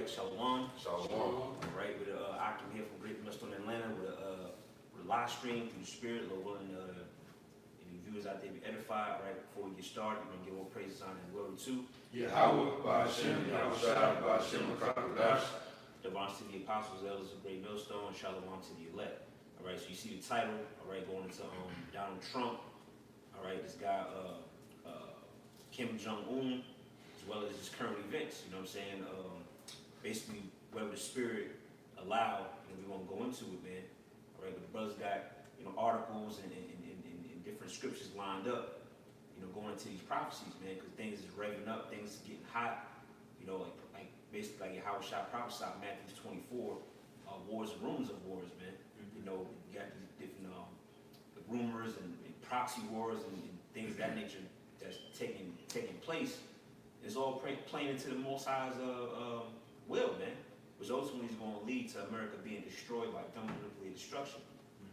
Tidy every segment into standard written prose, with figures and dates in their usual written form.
right? Shalom. Shalom. All right, with Akim here from Great Millstone, Atlanta, with a live stream through the Spirit. Lord willing, any viewers out there be edified. All right, before we get started, we're gonna give all praises, honor, and glory to Yahweh, Ba'ashem, Yahushua, Ba'ashem, Makakadash. Divine to the apostles, elders of Great Millstone, and Shalom to the elect. All right, so you see the title. All right, going into Donald Trump. All right, this guy Kim Jong-un, as well as his current events. You know what I'm saying? Basically, whatever the Spirit allow, we're gonna go into it, man. All right, but the brothers got articles and different scriptures lined up. Going into these prophecies, man, because things is revving up, things is getting hot. Like basically like Yahushua prophesied Matthew 24, wars and rumors of wars, man. You got these different rumors and proxy wars and things of that nature that's taking place. It's all playing into the Most High's will, man, which ultimately is going to lead to America being destroyed by dumb nuclear destruction.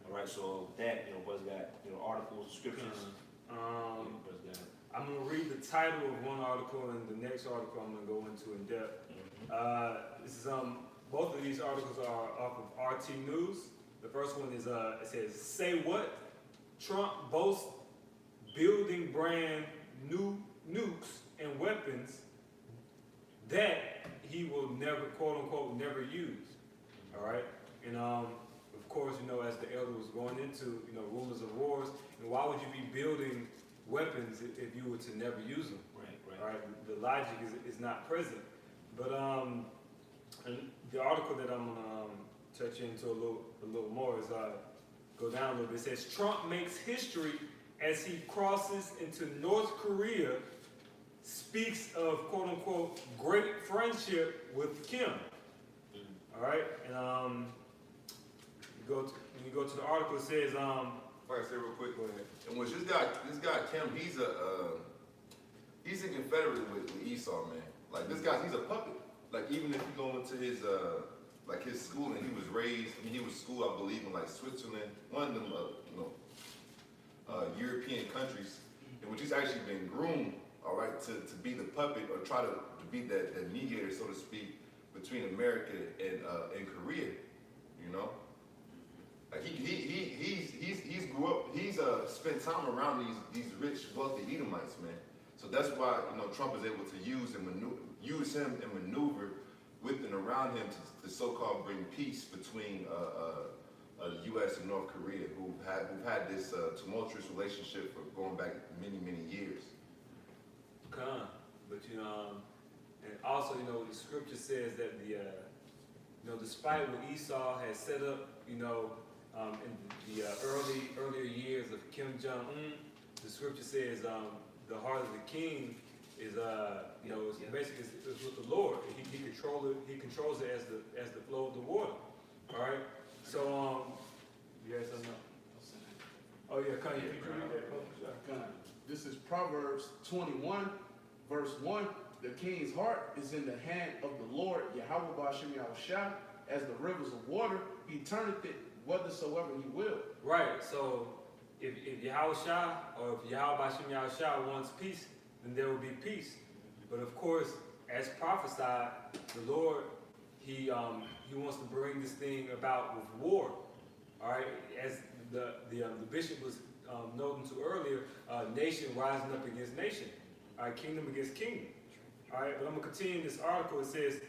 All right, so with that, brothers got articles, scriptures. I'm going to read the title of one article, and the next article I'm going to go into in depth. This is both of these articles are off of RT News. The first one is it says, "Say what? Trump boasts building brand new nukes and weapons that he will never, quote unquote, never use." All right, and of course, as the elder was going into, rumors of wars, and why would you be building weapons if you were to never use them? Right. All right, the logic is not present. But and the article that I'm gonna touch into a little more is go down a little bit. It says Trump makes history as he crosses into North Korea, speaks of quote unquote great friendship with Kim. All right, and when you go to the article, it says If I can say real quick, go ahead. and which this guy Kim, he's in Confederate with Esau, man. Like this guy, he's a puppet. Like even if you go into his his school, and he was raised, he was schooled, I believe, in like Switzerland, one of them European countries, in which he's actually been groomed, all right, to be the puppet or try to be that mediator, so to speak, between America and Korea, Like he's grew up, he's spent time around these rich, wealthy Edomites, man. So that's why Trump is able to use him and maneuver with and around him to so-called bring peace between the U.S. and North Korea, who've had this tumultuous relationship for going back many years. But and also the scripture says that despite what Esau has set up, in the earlier years of Kim Jong-un, the scripture says the heart of the king is basically is with the Lord. He controls it as the flow of the water. All right. So yes or no? Oh yeah, can you read that? This is Proverbs 21, verse 1. The king's heart is in the hand of the Lord, Yahweh Ba'ashem Yahushua, as the rivers of water. He turneth it whithersoever he will. Right. So if Yahushua or if Yahweh Ba'ashem Yahushua wants peace, then there will be peace. But of course, as prophesied, the Lord, He wants to bring this thing about with war. All right, as the bishop was noting to earlier, nation rising up against nation. All right, kingdom against kingdom. All right, but I'm gonna continue this article. It says,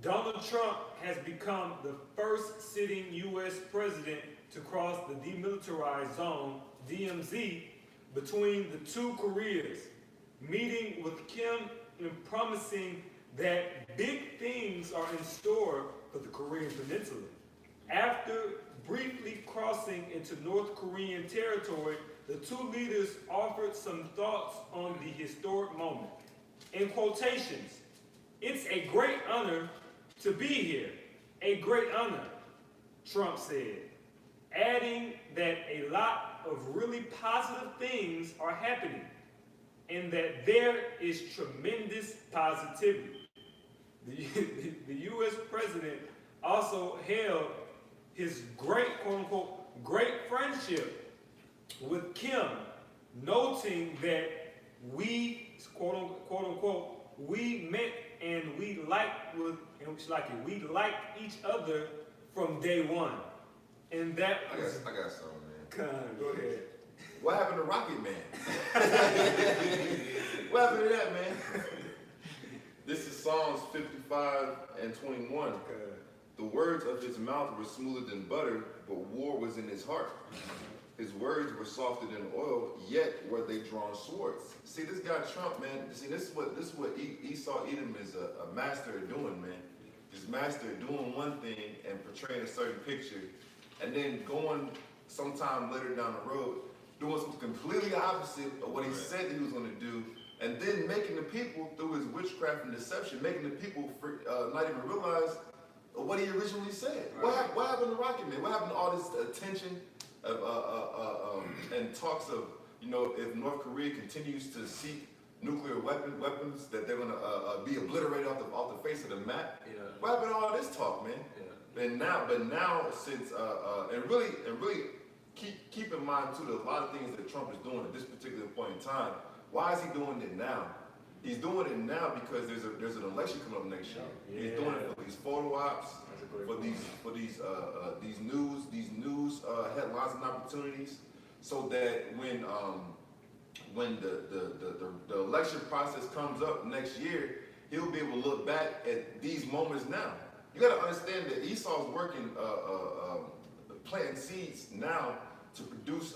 Donald Trump has become the first sitting U.S. president to cross the demilitarized zone, DMZ, between the two Koreas, meeting with Kim and promising that big things are in store for the Korean Peninsula. After briefly crossing into North Korean territory, the two leaders offered some thoughts on the historic moment. In quotations, "It's a great honor to be here, a great honor," Trump said, adding that a lot of really positive things are happening and that there is tremendous positivity. The U.S. president also held his great, quote-unquote, great friendship with Kim, noting that we, quote-unquote, we met and we we like each other from day one. And that I was got something, man. go ahead. What happened to Rocket Man? What happened to that, man? This is Psalms 55 and 21. The words of his mouth were smoother than butter, but war was in his heart. His words were softer than oil, yet were they drawn swords. See, this guy Trump, man. See, this is what Esau Edom is a master at doing, man. He's master at doing one thing and portraying a certain picture, and then going sometime later down the road, doing something completely opposite of what he said that he was going to do, and then making the people, through his witchcraft and deception, making the people not even realize what he originally said. Right. What happened to Rocket Man? What happened to all this attention and talks of, if North Korea continues to seek nuclear weapons, that they're going to be obliterated off the face of the map? Yeah. What happened to all this talk, man? Yeah. But now since and really keep in mind too, there's a lot of things that Trump is doing at this particular point in time. Why is he doing it now? He's doing it now because there's an election coming up next year. He's doing it for these photo ops, for these news headlines and opportunities, so that when the election process comes up next year, he'll be able to look back at these moments now. You got to understand that Esau's working, planting seeds now to produce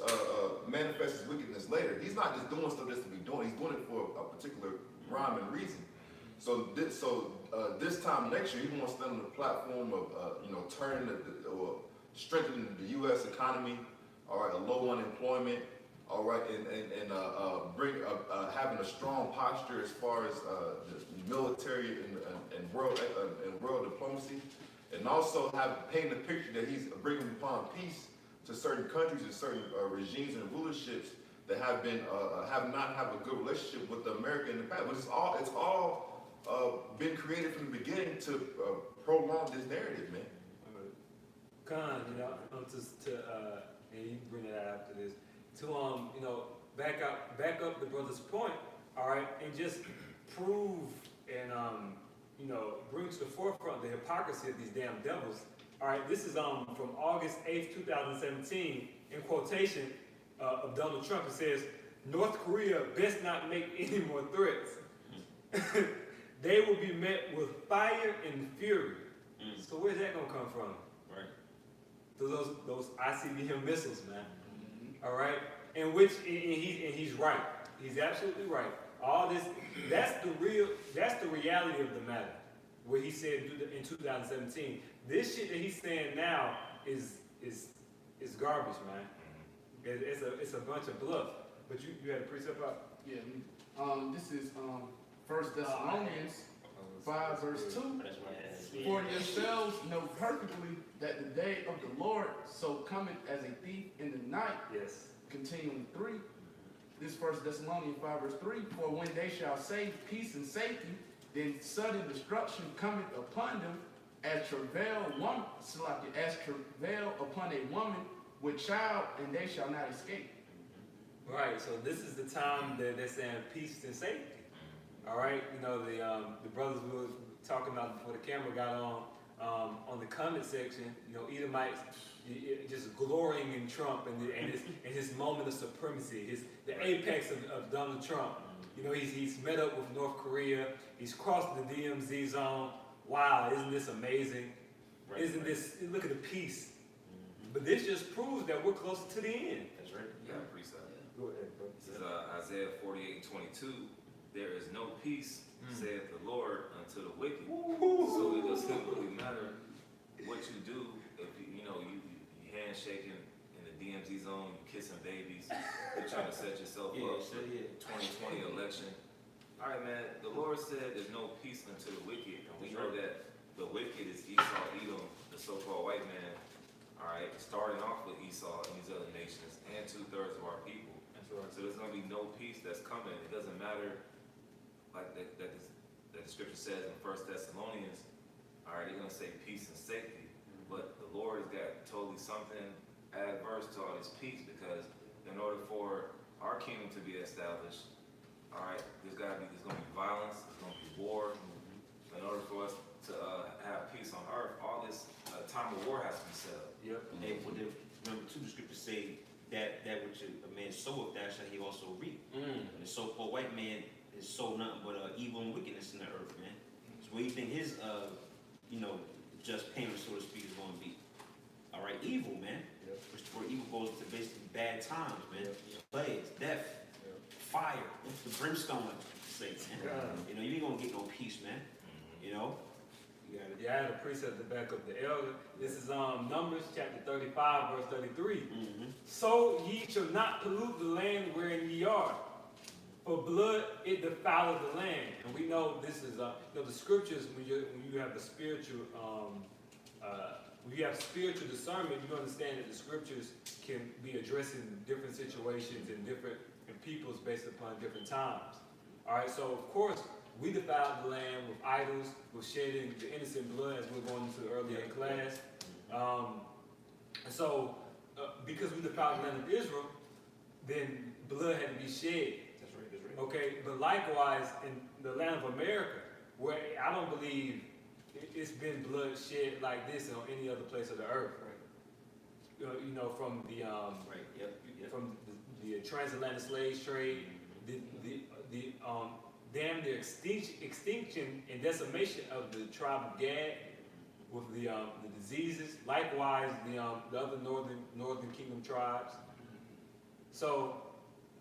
manifest his wickedness later. He's not just doing stuff just to be doing. He's doing it for a particular rhyme and reason. So this time next year, he wants to stand on the platform of turning or strengthening the U.S. economy. All right, a low unemployment. All right, and bring having a strong posture as far as the military and world diplomacy, and also painting a picture that he's bringing upon peace to certain countries and certain regimes and rulerships that have not have a good relationship with America in the past. But it's all been created from the beginning to prolong this narrative, man. Khan, and you can bring that after this, to back up the brother's point, all right, and just prove and bring to the forefront the hypocrisy of these damn devils. All right, this is from August 8th, 2017, in quotation of Donald Trump. It says, "North Korea best not make any more threats. They will be met with fire and fury." So where's that gonna come from? Right. Those ICBM missiles, man. All right, and he's right. He's absolutely right. All this, that's the reality of the matter. What he said in 2017. This shit that he's saying now is garbage, man. It's a bunch of bluff. But you had a precept up. Yeah. This is 1 Thessalonians 5 verse 2. That's right. For yourselves know perfectly that the day of the Lord so cometh as a thief in the night. Yes. Continuing 3. This 1 Thessalonians 5 verse 3. For when they shall say peace and safety, then sudden destruction cometh upon them as travail upon a woman with child, and they shall not escape. Right. So this is the time that they're saying peace and safety. All right. The brothers we were talking about before the camera got on the comment section. Edomites just glorying in Trump and his moment of supremacy, the apex of Donald Trump. He's met up with North Korea. He's crossed the DMZ zone. Wow, isn't this amazing? Right, Isn't this, look at the peace. But this just proves that we're closer to the end. That's right. Yeah, precept. Go ahead, bro. This is Isaiah 48:22. There is no peace, saith the Lord, unto the wicked. So it doesn't really matter what you do if you handshaking in the DMZ zone, you kissing babies, you're trying to set yourself up for 2020 election. All right, man. The Lord said there's no peace unto the wicked. And we know that the wicked is Esau, Edom, the so-called white man. All right, starting off with Esau and these other nations, and 2/3 of our people. That's right. So there's going to be no peace that's coming. It doesn't matter, like that the scripture says in 1 Thessalonians. All right, they're going to say peace and safety, but the Lord has got totally something adverse to all this peace, because in order for our kingdom to be established, all right, there's going to be violence, there's going to be war. In order for us is sow nothing but evil and wickedness in the earth, man. So what do you think his just payment, so to speak, is going to be? All right, evil, man. Yep. Where evil goes to basically bad times, man. Plagues, death, fire, the brimstone, like you say, man. You know, you ain't gonna get no peace, man. You know, you got it. Yeah, I had a precept to back up the elder. This is Numbers chapter 35, verse 33. Mm-hmm. So ye shall not pollute the land wherein ye are, for blood it defileth the land. And we know this is, the scriptures, when you have the spiritual, when you have spiritual discernment, you understand that the scriptures can be addressing different situations and different peoples based upon different times. All right, so of course, we defiled the land with idols, with shedding the innocent blood, as we we're going into earlier in class. Because we defiled the land of Israel, then blood had to be shed. That's right. Okay, but likewise in the land of America, where I don't believe it's been blood shed like this on any other place of the earth. From the Right. Yep. from the transatlantic slave trade, the damn near extinction and decimation of the tribe of Gad with the diseases. Likewise, the other northern kingdom tribes. So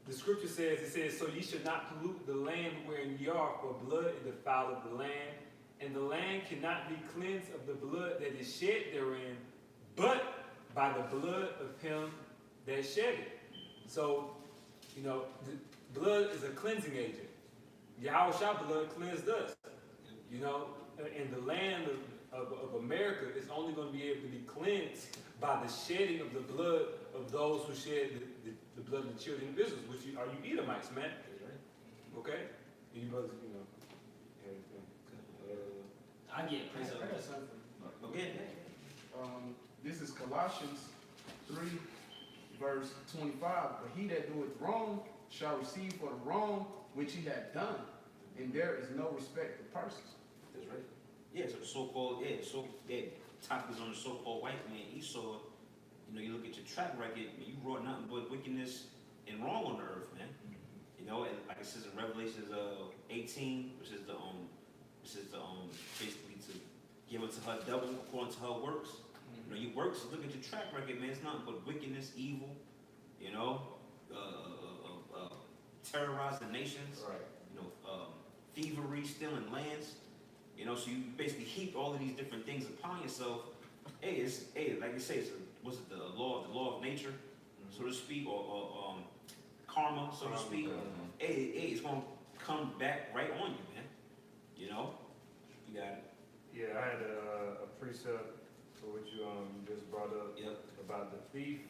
the scripture says, so ye should not pollute the land wherein ye are, for blood it defileth the land, and the land cannot be cleansed of the blood that is shed therein, but by the blood of him that shed it. So, the blood is a cleansing agent. Yahushua blood cleansed us. And the land of America is only going to be able to be cleansed by the shedding of the blood of those who shed the blood of the children of Israel, which are you Edomites, man. Okay? You brothers, I get praise I of got something. Okay. This is Colossians 3, verse 25. But he that doeth wrong shall receive for the wrong which he hath done, and there is no respect of persons. That's right. Yeah, so the so-called, topic is on the so-called white man, Esau. You look at your track record, you brought nothing but wickedness and wrong on the earth, man. And like it says in Revelations 18, which is basically to give unto her double according to her works. Your works, look at your track record, man. It's nothing but wickedness, evil. Terrorizing nations. right. Thievery, stealing lands. So you basically heap all of these different things upon yourself. Like you say, was it the law of nature, so to speak, or karma, so to speak? It's gonna come back right on you, man. You got it. Yeah, I had a precept for what you just brought up about the thief.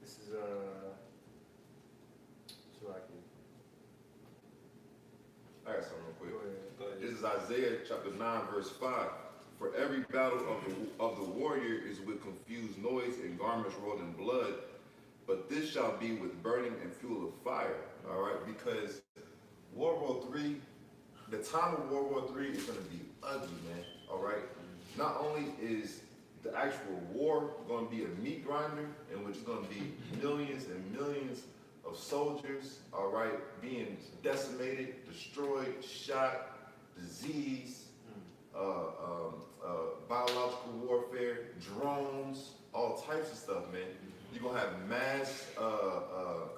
This is so I I got something real can quick. go ahead. This is Isaiah chapter 9, verse 5. For every battle of the warrior is with confused noise and garments rolled in blood, but this shall be with burning and fuel of fire. All right, because World War III, the time of World War III is going to be ugly, man. All right. Not only is the actual war going to be a meat grinder, in which is going to be millions and millions of soldiers, all right, being decimated, destroyed, shot, disease, biological warfare, drones, all types of stuff, man. You're going to have mass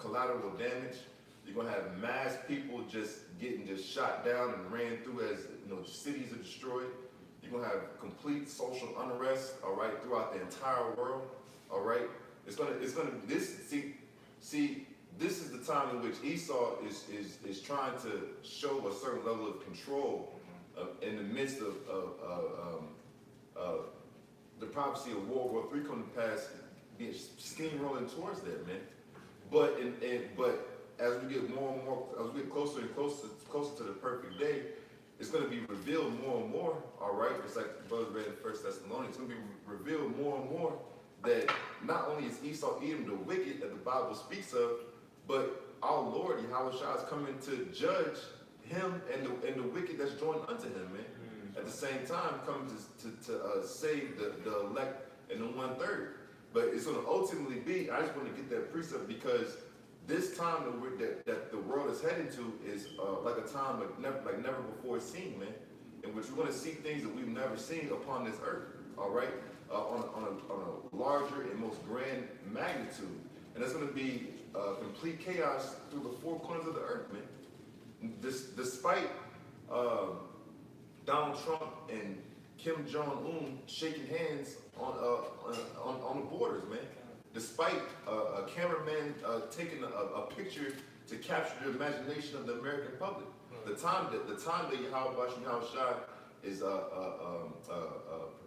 collateral damage. You're going to have mass people just getting shot down and ran through as cities are destroyed. You're going to have complete social unrest, all right, throughout the entire world, all right. This is the time in which Esau is trying to show a certain level of control in the midst of the prophecy of World War III coming to pass, being steamrolling towards that, man. But as we get more and more, as we get closer and closer to the perfect day, it's going to be revealed more and more, all right? It's like the brother read in 1 Thessalonians. It's going to be revealed more and more that not only is Esau Edom the wicked that the Bible speaks of, but our Lord, Yahushua, is coming to judge him and the wicked that's joined unto him, man. At the same time, coming to save the elect and the 1/3. But it's going to ultimately be, I just want to get that precept because this time that the world is heading to is like a time like never before seen, man. In which we're going to see things that we've never seen upon this earth. All right, on a larger and most grand magnitude, and it's going to be complete chaos through the four corners of the earth, man. Despite Donald Trump and Kim Jong-un shaking hands on the borders, man. Despite a cameraman taking a picture to capture the imagination of the American public, the time that Yahweh Bashem Yahushua is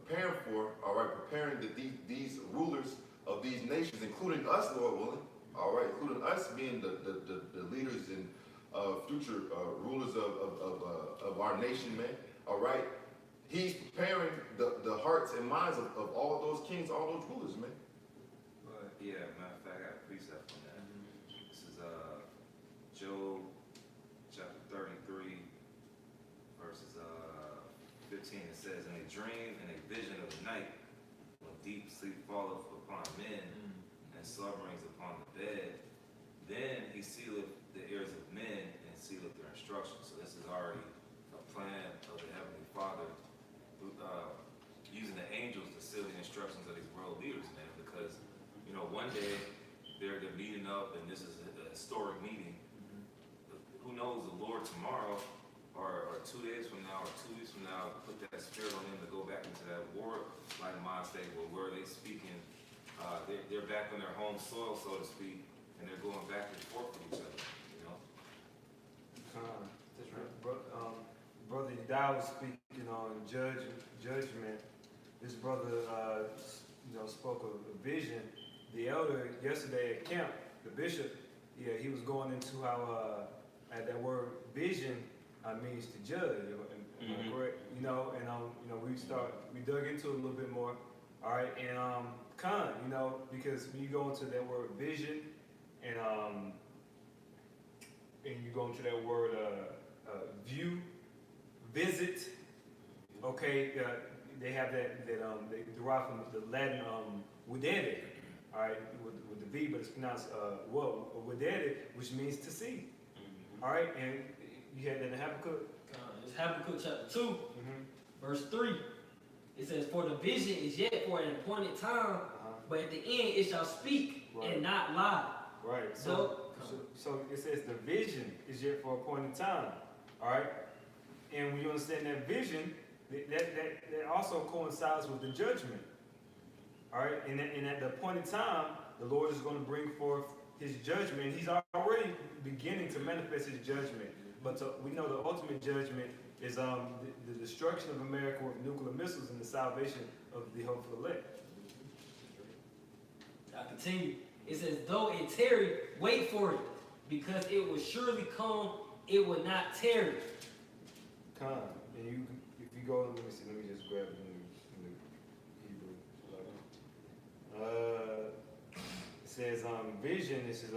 preparing for, all right, preparing that these rulers of these nations, including us, Lord willing, all right, including us being the leaders and future rulers of our nation, man, all right. He's preparing the hearts and minds of all those kings, all those rulers, man. Yeah, matter of fact, I got a precept on that. This is Job chapter 33, verses 15. It says, "In a dream and a vision of the night, when deep sleep falleth upon men, and slumberings upon the bed, then he sealeth the ears of men and sealeth their instructions." So this is already a plan of the Heavenly Father, using the angels to seal the instructions of these world leaders, man, because one day they're meeting up, and this is a historic meeting. Who knows, the Lord tomorrow, or 2 days from now, or 2 weeks from now, put that spirit on them to go back into that war-like mind state where they speaking, they're back on their home soil, so to speak, and they're going back and forth with each other, That's right. Brother Yadai was speaking on judgment. This brother, spoke of a vision. The elder yesterday at camp, the bishop, he was going into how that word vision means to judge. Am I correct? We dug into it a little bit more. All right, and because when you go into that word vision, and you go into that word view, visit. Okay, they have that they derive from the Latin videre. All right, with the V, but it's pronounced videre, which means to see. All right, and you had that in Habakkuk. It's Habakkuk chapter 2, verse 3. It says, "For the vision is yet for an appointed time, but at the end it shall speak and not lie." Right. So it says the vision is yet for a appointed time. All right, and when you understand that vision, that also coincides with the judgment. All right, and at the appointed time, the Lord is going to bring forth His judgment. He's already beginning to manifest His judgment, but we know the ultimate judgment is the destruction of America with nuclear missiles and the salvation of the hopeful elect. I continue. It says, "Though it tarry, wait for it, because it will surely come, it will not tarry." Come, and if you go, let me just grab it in the Hebrew. It says vision. This is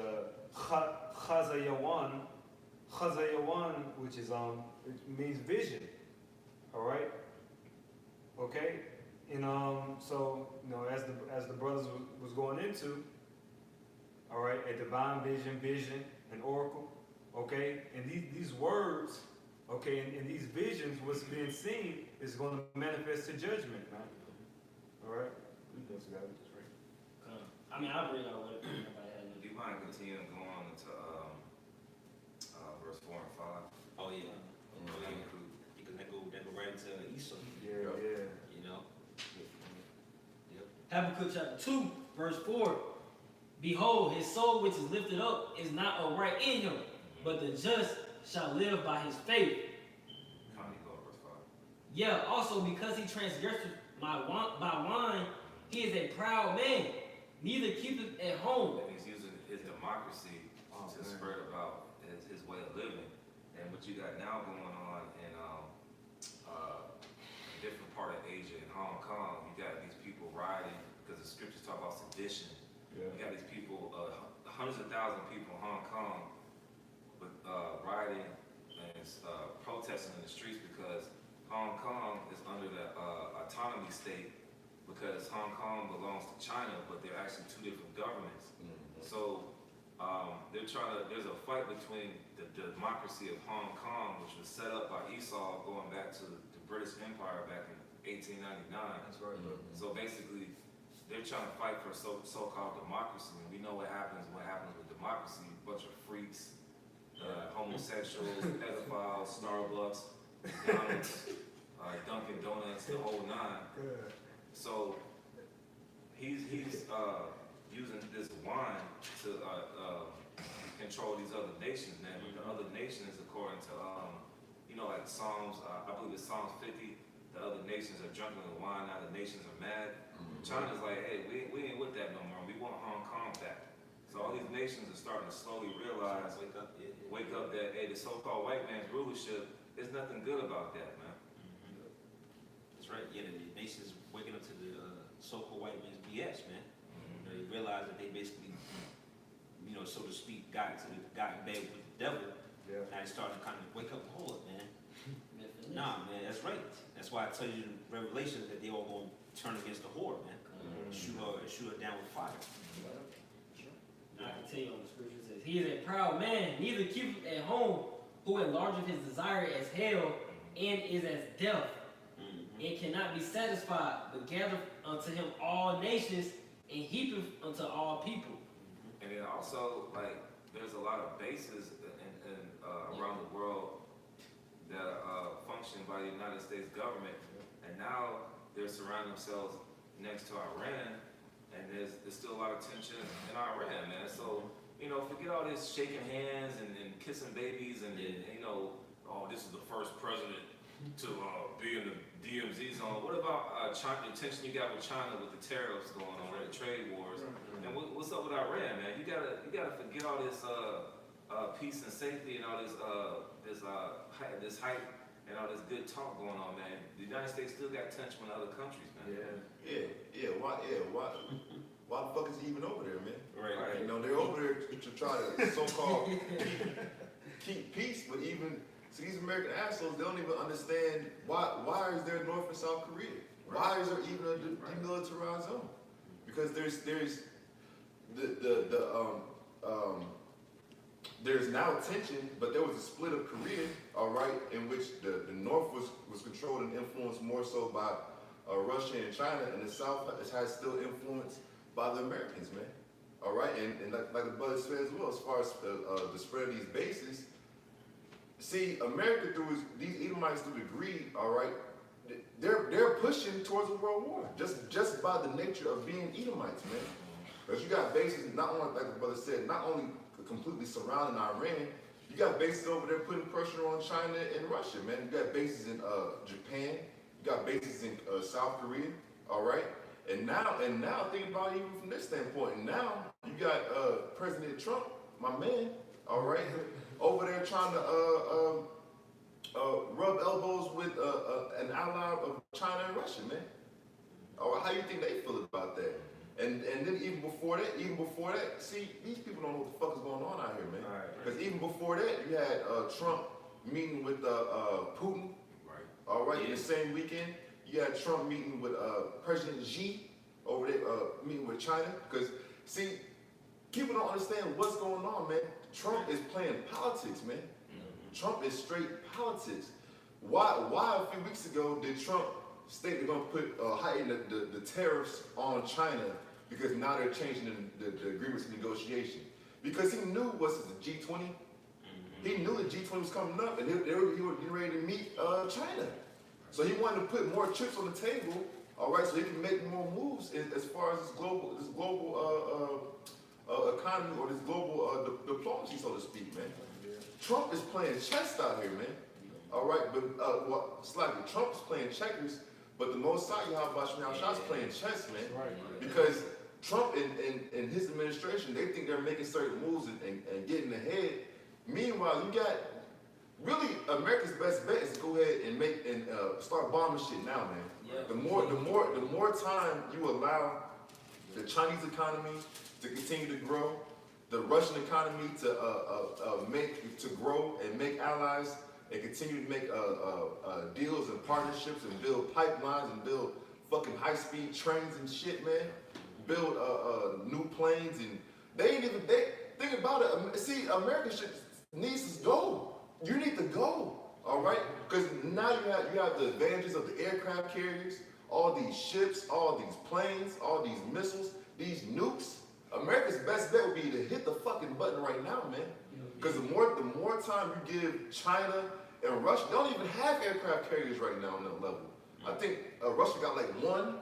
chazayawan, which is it means vision. All right. Okay, and so as the brothers was going into, all right, a divine vision, an oracle. Okay, and these words. Okay, and these visions, what's being seen, is going to manifest to judgment, man. All right? I mean, I read all what it. Do you mind continuing to go on into verse 4 and 5? Oh yeah. Because that go right into Esau. Yeah. Yep. Habakkuk chapter 2, verse 4. "Behold, his soul which is lifted up is not upright in him, but the just shall live by his faith." Connie, go to verse 5. Yeah, also because he transgressed by wine, he is a proud man, neither keepeth at home. And he's using his democracy to spread about his way of living. And what you got now going on in a different part of Asia, in Hong Kong, you got these people rioting because the scriptures talk about sedition. Yeah. You got these people, hundreds of thousands of people in Hong Kong, rioting and protesting in the streets because Hong Kong is under the autonomy state, because Hong Kong belongs to China, but they're actually two different governments. So there's a fight between the democracy of Hong Kong, which was set up by Esau going back to the British Empire back in 1899. That's right. So basically, they're trying to fight for so-called democracy, and we know what happens with democracy: a bunch of freaks, homosexuals, pedophiles, Starbucks, McDonald's, Dunkin' Donuts, the whole nine. So he's using this wine to control these other nations, man. But the other nations, according to like Psalms, I believe it's Psalms 50. The other nations are drunk on the wine. Now the nations are mad. China's like, hey, we ain't with that no more. We want Hong Kong back. So all these nations are starting to slowly realize, wake up that, hey, the so-called white man's rulership, there's nothing good about that, man. That's right. Yeah, the nation's waking up to the so-called white man's BS, man. They realize that they basically, so to speak, got in bed with the devil. Yeah. Now they starting to kind of wake up, hold up, man. Nah, man, that's right. That's why I tell you in Revelations that they all going to turn against the whore, man. Shoot her down with fire. I can tell you on the scripture it says, he is a proud man, neither keepeth at home, who enlargeth his desire as hell, and is as death, and cannot be satisfied, but gathereth unto him all nations, and heapeth unto all people. And then also, like, there's a lot of bases around the world that are functioned by the United States government, and now they're surrounding themselves next to Iran, and there's still a lot of tension in Iran, man. So, forget all this shaking hands and kissing babies and oh, this is the first president to be in the DMZ zone. What about China, the tension you got with China with the tariffs going on, the trade wars? And what's up with Iran, man? You gotta forget all this peace and safety and all this hype and all this good talk going on, man. The United States still got tension with other countries, man. Why the fuck is he even over there, man? Right. They're over there to try to so-called keep peace, but even these American assholes, they don't even understand why is there North and South Korea? Why is there even a demilitarized zone? Because there's now tension, but there was a split of Korea, all right, in which the North was controlled and influenced more so by Russia and China, and the South has still influenced by the Americans, man. All right, and like the brother said as well, as far as the spread of these bases, see, America these Edomites through the greed, all right, they're pushing towards a world war just by the nature of being Edomites, man. Because you got bases, not only, like the brother said, not only completely surrounding Iran, you got bases over there putting pressure on China and Russia, man. You got bases in Japan, you got bases in South Korea, all right? And now think about it even from this standpoint. And now you got President Trump, my man, all right, over there trying to rub elbows with an ally of China and Russia, man. All right, how you think they feel about that? And then even before that, see, these people don't know what the fuck is going on out here, man. Because even before that, you had Trump meeting with Putin. Right. All right, in the same weekend, you had Trump meeting with President Xi over there, meeting with China. Because, see, people don't understand what's going on, man. Trump is playing politics, man. Trump is straight politics. Why a few weeks ago did Trump state they're going to heighten the tariffs on China because now they're changing the agreements and negotiation? Because he knew what's the G20. He knew the G20 was coming up and he was getting ready to meet China. So he wanted to put more chips on the table, all right, so he can make more moves as far as this global economy or this global diplomacy, so to speak, man. Trump is playing chess out here, man. All right, but slightly, Trump's playing checkers, but the Most High Yahweh Shemashah is playing chess, man. Because Trump and his administration, they think they're making certain moves and getting ahead. Meanwhile, you got really America's best bet is to go ahead and start bombing shit now, man. Yeah. The more time you allow the Chinese economy to continue to grow, the Russian economy to grow and make allies and continue to make deals and partnerships and build pipelines and build fucking high-speed trains and shit, man. Build new planes and they think about it. See, America needs to go. You need to go. All right, because now you have the advantages of the aircraft carriers, all these ships, all these planes, all these missiles, these nukes. America's best bet would be to hit the fucking button right now, man. Because the more time you give China and Russia, they don't even have aircraft carriers right now on that level. I think Russia got like one.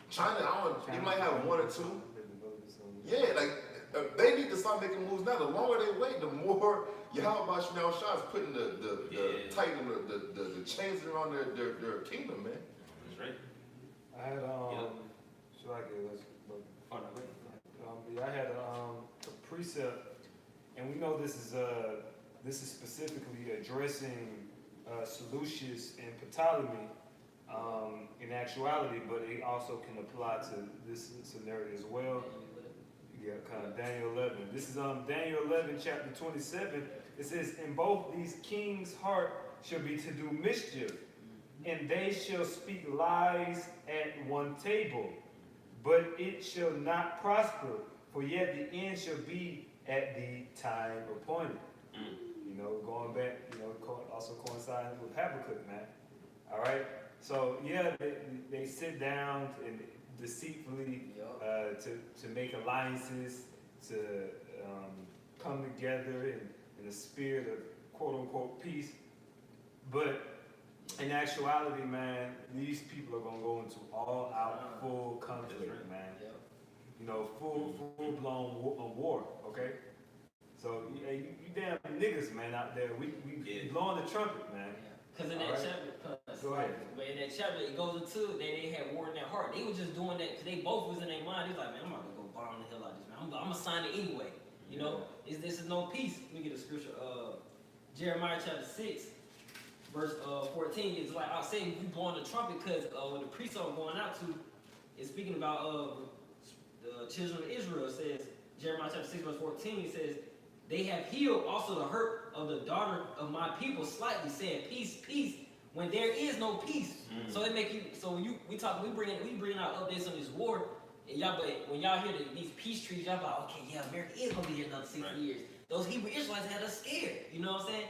China, they might have one or two. Yeah, like they need to start making moves now. The longer they wait, the more Yahweh Shemel Shah is putting tightening the chains around their kingdom, man. That's right. I had should I get let's I had a precept, and we know this is specifically addressing Seleucus and Ptolemy in actuality, but it also can apply to this scenario as well. Yeah, kind of Daniel 11. This is Daniel 11, chapter 27. It says, "In both these kings' heart shall be to do mischief, and they shall speak lies at one table, but it shall not prosper, for yet the end shall be at the time appointed." You know, going back, also coinciding with Habakkuk, man. All right. So yeah, they sit down and deceitfully to make alliances, to come together in the spirit of quote unquote peace. But in actuality, man, these people are gonna go into all out full conflict, man. You know, full blown war. Okay. So you damn niggas, man, out there, we blowing the trumpet, man. Because in that chapter, Go ahead. but in that chapter, it goes into they had war in their heart. They were just doing that because they both was in their mind. He's like, man, I'm not gonna go bomb the hell out of this, man. I'm gonna sign it anyway. You know, this is no peace. Let me get a scripture. Jeremiah chapter 6, verse 14. It's like I say, we blowing the trumpet because when the priests are going out to, it's speaking about the children of Israel. It says Jeremiah chapter 6, verse 14. It says, "They have healed also the hurt of the daughter of my people slightly, saying peace, peace, when there is no peace." So it make you. So when we bring out updates on this war, and y'all, but when y'all hear these peace treaties, y'all like, okay, yeah, America is gonna be here another 60 years. Those Hebrew Israelites had us scared. You know what I'm saying?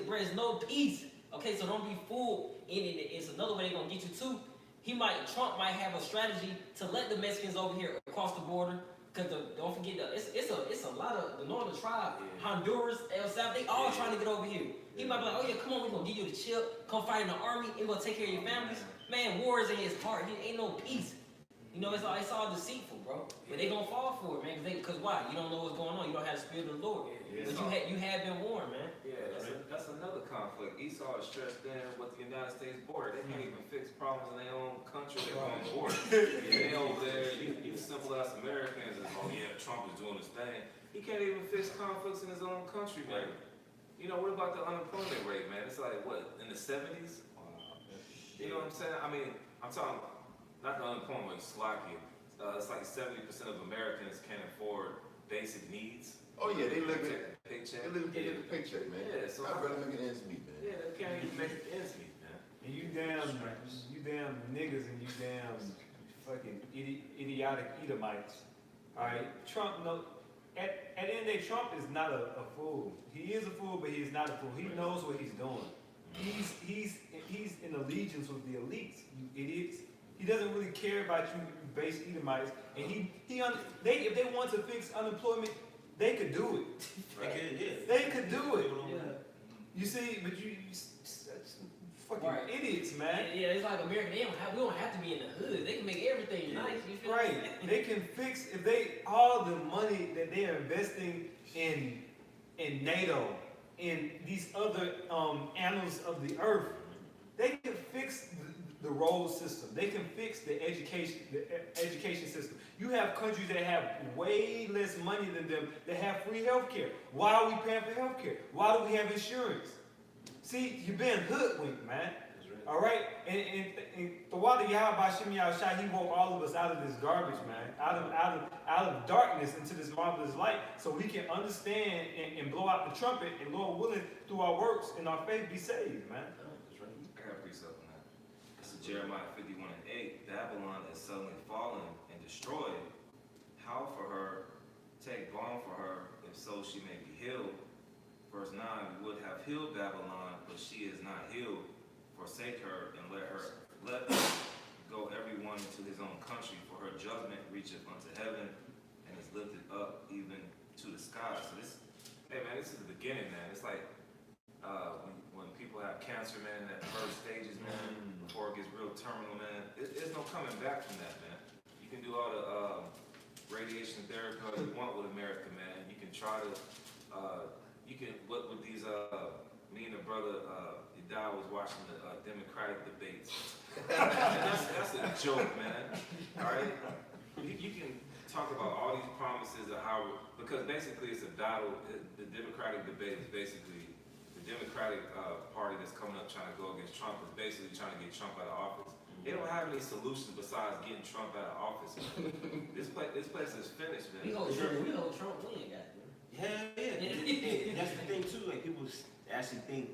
Where it's no peace. Okay, so don't be fooled. It's another way they're gonna get you too. Trump might have a strategy to let the Mexicans over here across the border. Cause don't forget it's a lot of the northern tribe, Honduras, El Salvador, they all trying to get over here. He might be like, oh yeah, come on, we're gonna give you the chip, come fight in the army, and gonna take care of your families. Man, war is in his heart. He ain't no peace. You know, it's all deceitful, bro. But they gonna fall for it, man. Cause why? You don't know what's going on. You don't have the spirit of the Lord. But you have been warned, man. Yeah, that's another conflict. Esau is stressed in with the United States border. They can't even fix problems in their own country, their own border. They over there, you simple ass Americans is, oh yeah, Trump is doing his thing. He can't even fix conflicts in his own country, man. You know, what about the unemployment rate, man? It's like, what, in the 70s? You know what I'm saying? I mean, I'm talking, not the unemployment rate, sloppy. It's like 70% of Americans can't afford basic needs. Oh yeah, they live in paycheck. They live in the paycheck, man. Yeah, so I'd rather make it ends meet, man. yeah, they can't even make ends meet, man. And you damn niggas and you damn fucking idiotic Edomites. All right, Trump at the end of the day, Trump is not a fool. He is a fool, but he is not a fool. He knows what he's doing. He's in allegiance with the elites, you idiots. He doesn't really care about you base Edomites. And if they want to fix unemployment, they could do it. They could do it. Yeah. You see, but you fucking idiots, man. Yeah, it's like America. We don't have to be in the hood. They can make everything nice. You feel Right. me? They can fix all the money that they are investing in NATO, in these other annals of the earth. They can fix the road system. They can fix the education system. You have countries that have way less money than them that have free health care. Why are we paying for health care? Why do we have insurance? See, you're being hoodwinked, man. All right? And the water Yahweh Shem Yahushua, he woke all of us out of this garbage, man. Out of darkness into this marvelous light so we can understand and blow out the trumpet and, Lord willing, through our works and our faith be saved, man. I got a precept on that. This is Jeremiah 51:8. Babylon is suddenly fallen and destroyed. How for her take balm for her, if so she may be healed. Verse 9, we would have healed Babylon, but she is not healed. Forsake her and let go every one to his own country, for her judgment reacheth unto heaven and is lifted up even to the sky. So this, hey man, this is the beginning, man. It's like when people have cancer, man, that first stages, man, before it gets real terminal, man. There's no coming back from that, man. You can do all the radiation therapy you want with America, man. You can try to, what with these, me and the brother, Yadal was watching the Democratic debates. that's a joke, man. All right? You can talk about all these promises of how, because basically it's a battle. The Democratic debate is basically the Democratic party that's coming up trying to go against Trump is basically trying to get Trump out of office. They don't have any solutions besides getting Trump out of office, man. This place is finished, man. We hold Trump win, goddamn. Yeah. That's the thing too. Like people actually think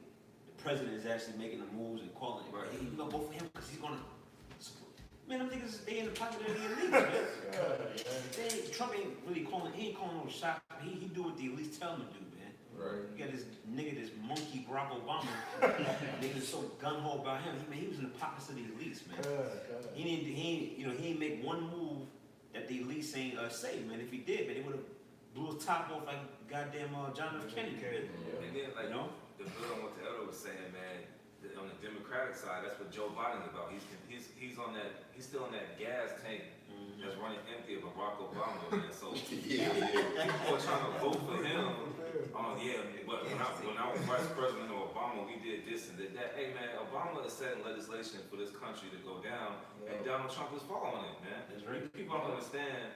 the president is actually making the moves and calling it. Right. Hey, you gonna vote for him because he's gonna. Man, I'm thinking they in the pocket of the elites, man. Trump ain't really calling. He ain't calling no shot. He do what the elites tell him to do, man. Right. You got this nigga, this monkey Barack Obama. Niggas so gun ho about him. He was in the pockets of the elites, man. He ain't make one move that the elites ain't say, man. If he did, man, they would have blew his top off like goddamn John F. Kennedy. Man. And then, like, You know? the bill on what the elder was saying, man, on the Democratic side, that's what Joe Biden's about. He's still on that gas tank that's running empty of Barack Obama, man. So people are trying to vote for him. Oh yeah, but when I was vice president of Obama, we did this and did that. Hey man, Obama is setting legislation for this country to go down, and Donald Trump is following it, man. That's right. People don't understand.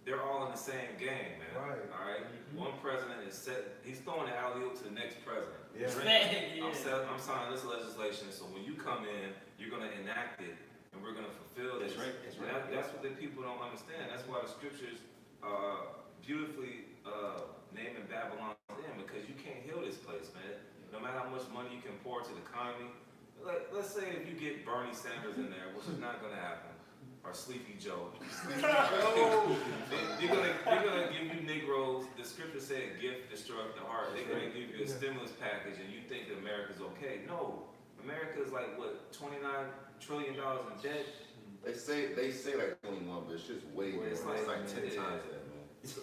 They're all in the same game, man. Right. All right. One president is set. He's throwing the alley-oop to the next president. Yeah. I'm signing this legislation, so when you come in, you're gonna enact it, and we're gonna fulfill this. That's right. That's right. That's what the people don't understand. That's why the scriptures beautifully naming Babylon in, because you can't heal this place, man. No matter how much money you can pour to the economy. Let's say if you get Bernie Sanders in there, which is not gonna happen, or Sleepy Joe. They're gonna give you Negroes. The scripture said, "Gift destroyeth the heart." They're gonna give you a stimulus package, and you think that America's okay. No, America is like what, $29 trillion in debt. They say like 21, but it's just way more. It's It's like- like 10 yeah. times that, man. This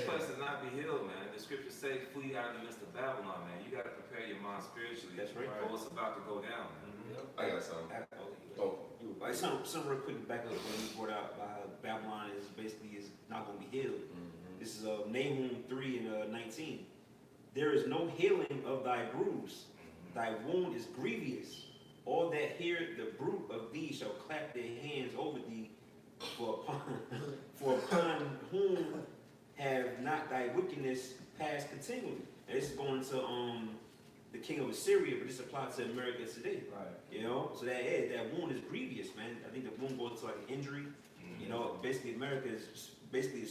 place does not be healed, man. The scriptures say, "Flee out of the midst of Babylon," man. You gotta prepare your mind spiritually That's right. for what's about to go down, man. I got something. Oh, Like some real quick to back up what you brought out about how Babylon is not going to be healed. This is Nahum 3 and 19. There is no healing of thy bruise. Thy wound is grievous. All that hear the bruit of thee shall clap their hands over thee. For upon whom have not thy wickedness passed continually. And this is going to the king of Assyria, but this applies to America today. Right. You know, so that wound is grievous, man. I think the wound goes to like an injury. You know, basically America is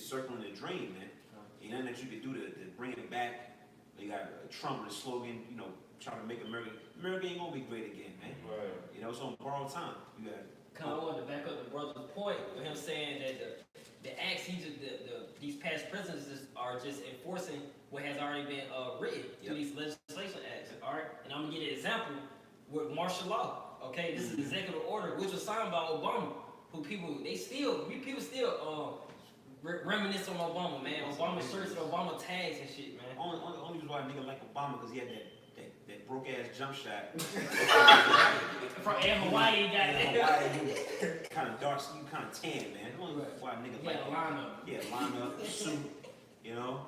circling the drain, man. Ain't nothing that you can do to bring it back. You got Trump with a slogan, you know, trying to make America ain't gonna be great again, man. Right. You know, it's on borrowed time. You got Kind of wanted to back up the brother's point with him saying that the acts these past presidents are just enforcing what has already been written through these legislation acts. All right, and I'm gonna give you an example with martial law. Okay, this is an executive order which was signed by Obama. People still reminisce on Obama, man. Obama shirts and Obama tags and shit, man. only reason why a nigga like Obama because he had that broke ass jump shot. From Hawaii, goddamn. Kind of dark skin, kind of tan, man. Only why a nigga like him. Line up, suit, you know.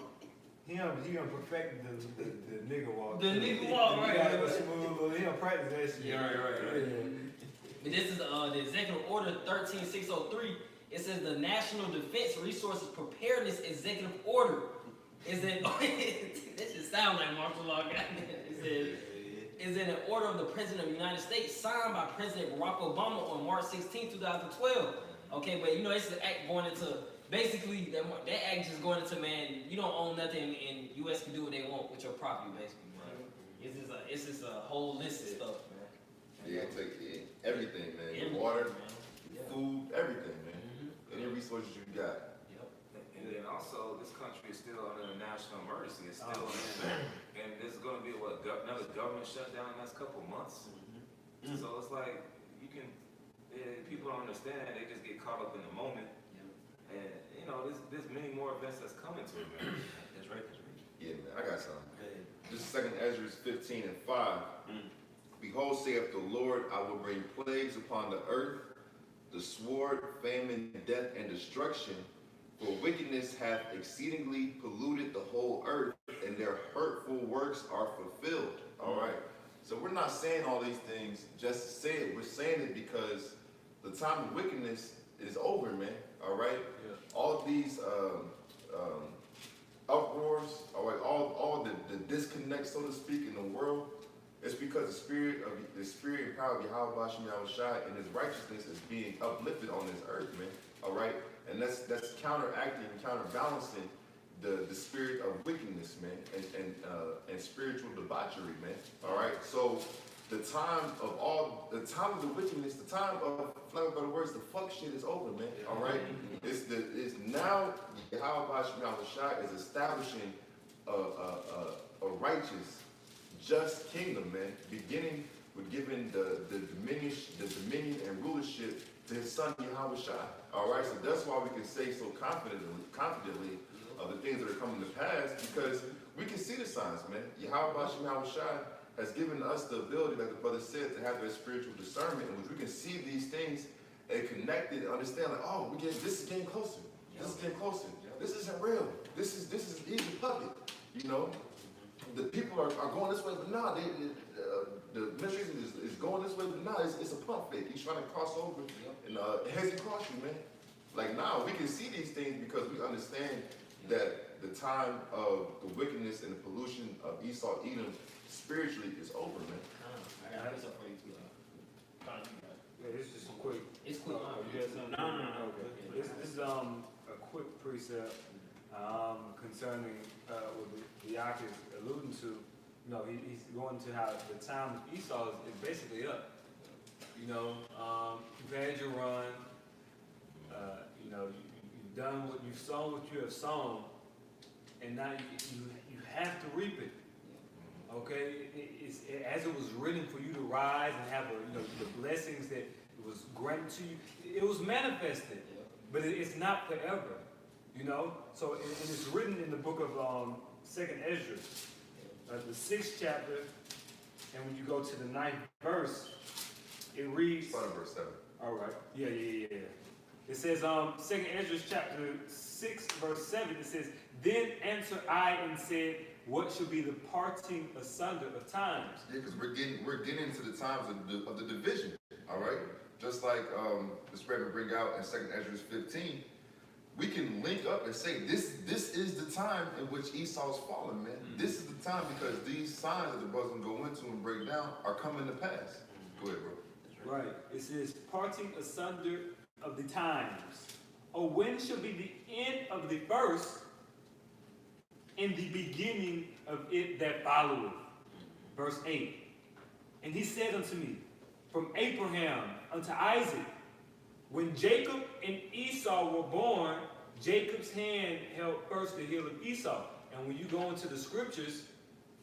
He done perfected the nigga walk. The nigga walk, right. He got a smooth, he done practice that shit. Yeah, right. But this is the Executive Order 13603. It says the National Defense Resources Preparedness Executive Order is in. This just sounds like martial law, goddamn. It says is in an order of the President of the United States, signed by President Barack Obama on March 16, 2012. Okay, but you know it's an act going into basically that act just going into, man, you don't own nothing and U.S. can do what they want with your property, basically. Right. It's just a whole list of stuff, man. yeah, take everything, man. Everything, Water, man. food, everything, man. Any resources you got. Yep. And then also, national emergency. It's still in effect. And there's gonna be another government shutdown in the next couple of months. So it's like, people don't understand, they just get caught up in the moment. And, there's many more events that's coming to it, man. That's right. Yeah, man, I got something. Go ahead. This is 2nd Ezra 15 and 5. Behold, saith the Lord, I will bring plagues upon the earth, the sword, famine, death, and destruction. For wickedness hath exceedingly polluted the whole earth, and their hurtful works are fulfilled. All right. So we're not saying all these things just to say it. We're saying it because the time of wickedness is over, man. All right. All of these uproars, all right, all the disconnect, so to speak, in the world, it's because the spirit and power of Yahweh Bashem Yahushua and his righteousness is being uplifted on this earth, man. All right, and that's counteracting and counterbalancing the spirit of wickedness, man, and spiritual debauchery, man. All right, so the time of the wickedness, the time of, flat by the words, the fuck shit is over, man. All right, it's now Yahweh Bashem Yahushua is establishing a righteous, just kingdom, man, beginning with giving the dominion and rulership to his son Yahweh Shai. All right, so that's why we can say so confidently of the things that are coming to pass, because we can see the signs, man. Yahweh Bashem Yahushua has given us the ability, like the brother said, to have that spiritual discernment, in which we can see these things and connect it and understand, like, oh, this is getting closer. This is getting closer. This isn't real. This is easy puppet. The people are going this way, but nah, the administration is going this way, but nah, it's a pump fake. He's trying to cross over, and it hasn't crossed you, man. Like, now we can see these things because we understand that the time of the wickedness and the pollution of Esau, Edom, spiritually is over, man. I got this up for you too. Yeah, this is just a quick. It's quick. You got something? No. Okay. This is a quick precept concerning what the Yak is alluding to. He's going to how the time of Esau is basically up. You've had your run. You've done what you've sown, what you have sown, and now you have to reap it. Okay, as it was written for you to rise and have the blessings that it was granted to you. It was manifested, but it's not forever. So and it's written in the book of 2nd Ezra, the 6th chapter, and when you go to the 9th verse, it reads. Start at verse 7. All right. Yeah. It says, 2nd Ezra chapter 6, verse 7, it says, Then answered I and said, what shall be the parting asunder of times? Yeah, because we're getting into the times of the division, all right? Just like the spread will bring out in 2nd Ezra 15, we can link up and say, this is the time in which Esau's fallen, man. This is the time because these signs that the brothers will go into and break down are coming to pass. Go ahead, bro. Right. It says, parting asunder of the times. Oh, when shall be the end of the first and the beginning of it that followeth? Verse 8. And he said unto me, from Abraham unto Isaac, when Jacob and Esau were born, Jacob's hand held first the heel of Esau. And when you go into the scriptures,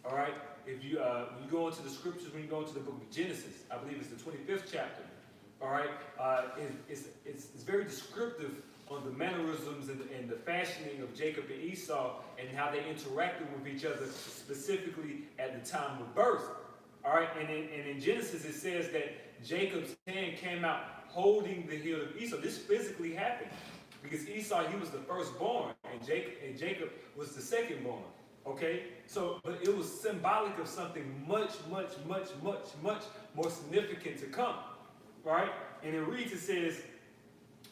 all right, if you when you go into the scriptures, when you go into the book of Genesis, I believe it's the 25th chapter. All right, it's very descriptive on the mannerisms and the fashioning of Jacob and Esau and how they interacted with each other, specifically at the time of birth. All right, and in Genesis it says that Jacob's hand came out holding the heel of Esau. This physically happened because Esau, he was the firstborn, and Jacob was the secondborn. Okay, so but it was symbolic of something much more significant to come. Right, and it reads, it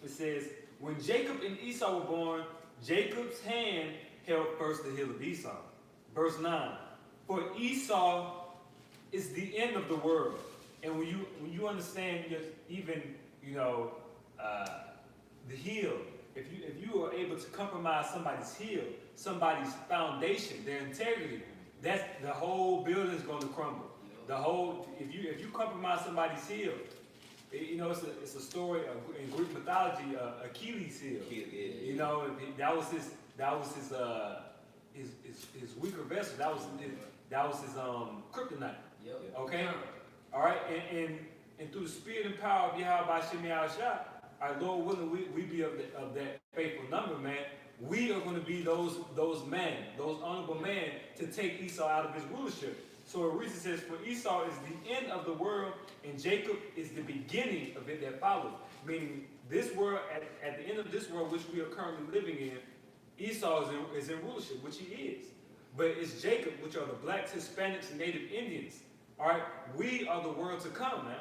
says, when Jacob and Esau were born, Jacob's hand held first the heel of Esau. Verse 9, for Esau is the end of the world. And when you understand even the heel, if you are able to compromise somebody's heel, somebody's foundation, their integrity, that's the whole building is going to crumble. If you compromise somebody's heel, it's a story in Greek mythology, Achilles' heel. That was his his weaker vessel. That was his kryptonite. Yep. Okay? All right, and through the spirit and power of Yahweh Shem Yahushua, our Lord willing, we be of that faithful number, man. We are going to be those men, those honorable men, to take Esau out of his rulership. So it reason says, for Esau is the end of the world, and Jacob is the beginning of it that follows. Meaning, this world, at the end of this world, which we are currently living in, Esau is in rulership, which he is. But it's Jacob, which are the blacks, Hispanics, and Native Indians. All right, we are the world to come, man.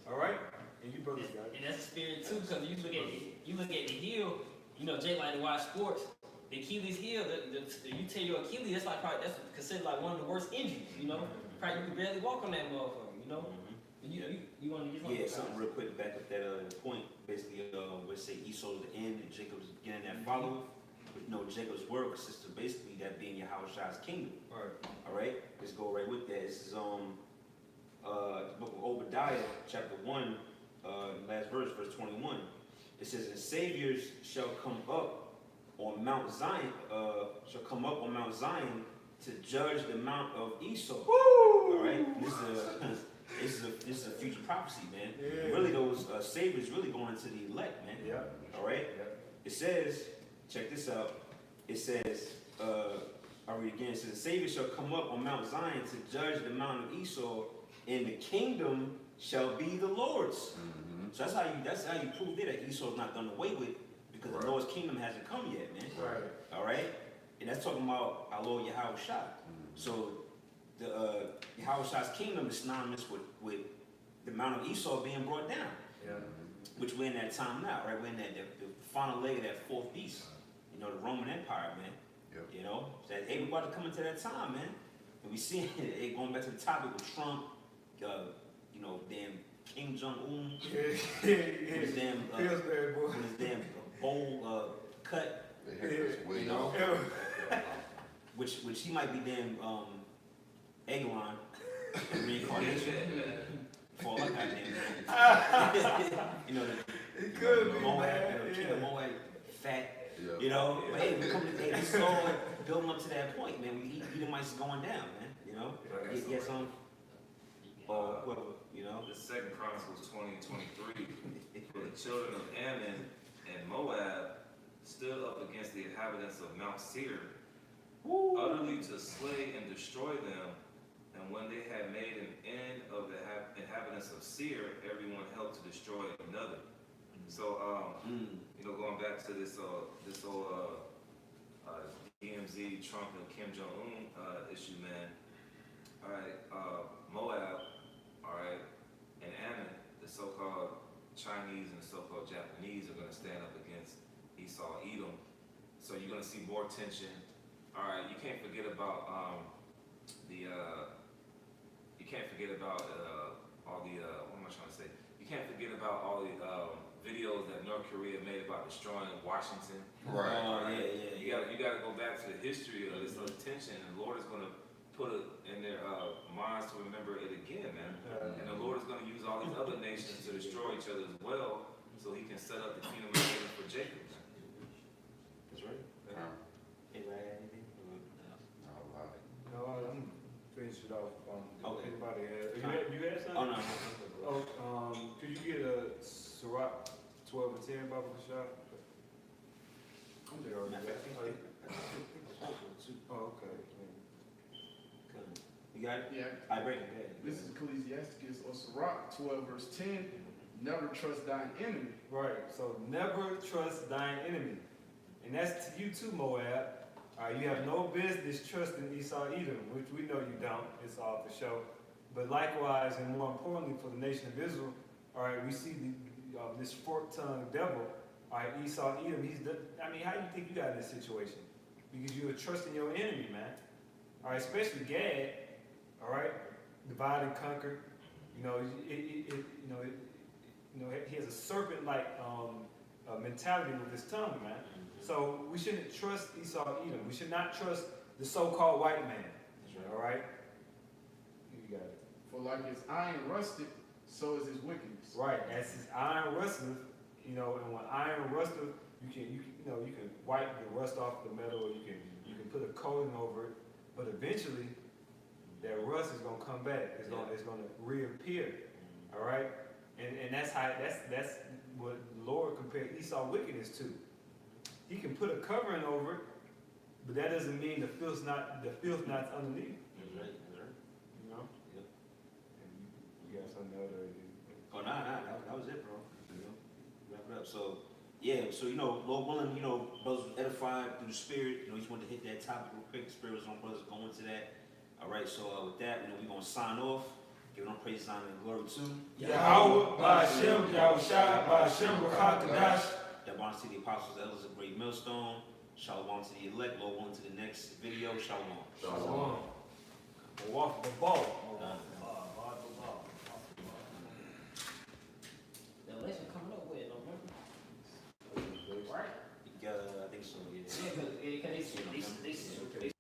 All right, and you brothers got it. And that's the spirit too, because you look at the heel. You know, Jay like to watch sports. The Achilles heel, you tear your Achilles, that's considered like one of the worst injuries. You know, probably you can barely walk on that motherfucker. You know, you want to get Yeah, something real quick to back up that point. Basically, we say Esau is the end and Jacob's the beginning that follow. But you know, Jacob's world consists of basically that being Yahushua's kingdom. Right. All right, let's go right with that. This is the book of Obadiah, chapter 1, last verse, verse 21. It says, "And saviors shall come up on Mount Zion, to judge the mount of Esau." Woo! All right, this is a future prophecy, man. Yeah. Really, those saviors really going into the elect, man. Yeah. All right. Yeah. It says, check this out. It says, I'll read again. It says, "The Savior shall come up on Mount Zion to judge the mount of Esau, and the kingdom shall be the Lord's." So that's how you prove it that Esau's not done away with, because the Lord's kingdom hasn't come yet, man. Right. All right, and that's talking about our Lord Yahushua. So the Yahushua's kingdom is synonymous with the mount of Esau being brought down. Yeah. Which we're in that time now, right? We're in the final leg of that fourth beast. You know, the Roman Empire, man. Yep. You know, that hey, we're about to come into that time, man. And we see it going back to the topic with Trump, you know, damn Kim Jong Un, with his damn, Pillsbury, boy. with his damn bowl cut, The haircut's way You know? off. which he might be damn Eglon reincarnation. For all I got damn. You know, It could be, Moab, man. you know, King of Moab, fat. Yeah. You know, but hey, we come to hey, this is all building up to that point, man. Edomites is going down, man. You know, get some, or whoever, you know. The Second Chronicles 20:23. For the children of Ammon and Moab stood up against the inhabitants of Mount Seir, utterly to slay and destroy them. And when they had made an end of the inhabitants of Seir, everyone helped to destroy another. So, you know, going back to this whole DMZ, Trump and Kim Jong Un issue, man. All right, Moab, all right, and Ammon, the so-called Chinese and the so-called Japanese are going to stand up against Esau, Edom. So you're going to see more tension. All right, you can't forget about all the what am I trying to say? You can't forget about all the videos that North Korea made about destroying Washington. Right. Oh, yeah. You got to go back to the history of this tension, and the Lord is going to put it in their minds to remember it again, man. And the Lord is going to use all these other nations to destroy each other as well, so He can set up the kingdom of heaven for Jacob. That's right. Hey, right, anything? All right. No, I'm finish it off. Okay. Anybody had? You had something? Oh no. Oh, could you get a Sirach 12 and 10, Baba Kashab? I'm there already. Oh, okay. You got it? Yeah. I break it. This is Ecclesiasticus or Sirach 12 verse 10. Never trust thine enemy. Right. So never trust thine enemy, and that's to you too, Moab. All right, you have no business trusting Esau Edom, which we know you don't. It's all for show. But likewise, and more importantly for the nation of Israel, all right, we see this fork-tongued devil, all right, Esau Edom. I mean, how do you think you got in this situation? Because you were trusting your enemy, man. All right, especially Gad. All right, divide and conquer. You know, he has a serpent-like mentality with his tongue, man. So we shouldn't trust Esau Edom. We should not trust the so-called white man. All right? You got it. For like his iron rusted, so is his wickedness. Right. As his iron rusteth, you know, and when iron rusteth, you can wipe the rust off the metal, or you can put a coating over it, but eventually that rust is gonna come back. It's gonna reappear. All right, and that's what the Lord compared Esau wickedness to. He can put a covering over it, but that doesn't mean the filth not underneath. That's right, that's right. You know. Yep. And you got something else already. Oh, that was it, bro. You know, wrap it up. So, yeah, so, you know, Lord willing, you know, brothers was edified through the Spirit. You know, he just wanted to hit that topic real quick. The Spirit was on brothers going into that. All right, so with that, you know, we're going to sign off. Giving all praise, honor, and glory to Yahweh, Ba'ashem, Yahushua, Ba'ashem, Ruach that bonds to the apostles, elders of Great Millstone. Shalom to the elect. Lord willing, to the next video. Shalom. Shalom. Walk the ball. Done. The election coming up with November, right? I think so, yeah. Yeah, because they